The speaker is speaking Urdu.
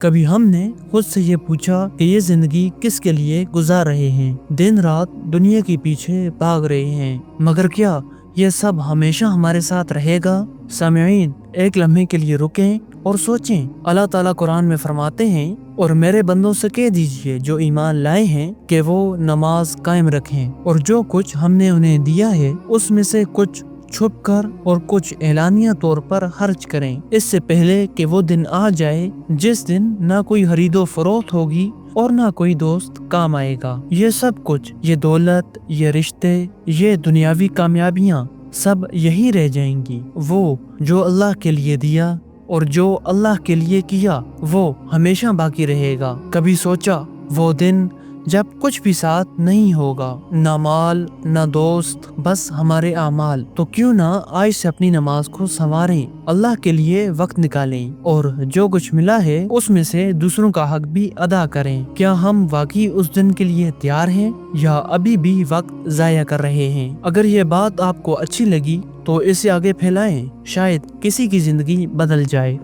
کبھی ہم نے خود سے یہ پوچھا کہ یہ زندگی کس کے لیے گزار رہے ہیں؟ دن رات دنیا کے پیچھے بھاگ رہے ہیں، مگر کیا یہ سب ہمیشہ ہمارے ساتھ رہے گا؟ سامعین، ایک لمحے کے لیے رکیں اور سوچیں۔ اللہ تعالیٰ قرآن میں فرماتے ہیں، اور میرے بندوں سے کہہ دیجئے جو ایمان لائے ہیں کہ وہ نماز قائم رکھیں، اور جو کچھ ہم نے انہیں دیا ہے اس میں سے کچھ چھپ کر اور کچھ اعلانیہ طور پر خرچ کریں، اس سے پہلے کہ وہ دن آ جائے جس دن نہ کوئی خرید و فروخت ہوگی اور نہ کوئی دوست کام آئے گا۔ یہ سب کچھ، یہ دولت، یہ رشتے، یہ دنیاوی کامیابیاں سب یہی رہ جائیں گی۔ وہ جو اللہ کے لیے دیا اور جو اللہ کے لیے کیا وہ ہمیشہ باقی رہے گا۔ کبھی سوچا وہ دن جب کچھ بھی ساتھ نہیں ہوگا، نہ مال نہ دوست، بس ہمارے اعمال؟ تو کیوں نہ آج سے اپنی نماز کو سنواریں، اللہ کے لیے وقت نکالیں اور جو کچھ ملا ہے اس میں سے دوسروں کا حق بھی ادا کریں۔ کیا ہم واقعی اس دن کے لیے تیار ہیں یا ابھی بھی وقت ضائع کر رہے ہیں؟ اگر یہ بات آپ کو اچھی لگی تو اسے آگے پھیلائیں، شاید کسی کی زندگی بدل جائے۔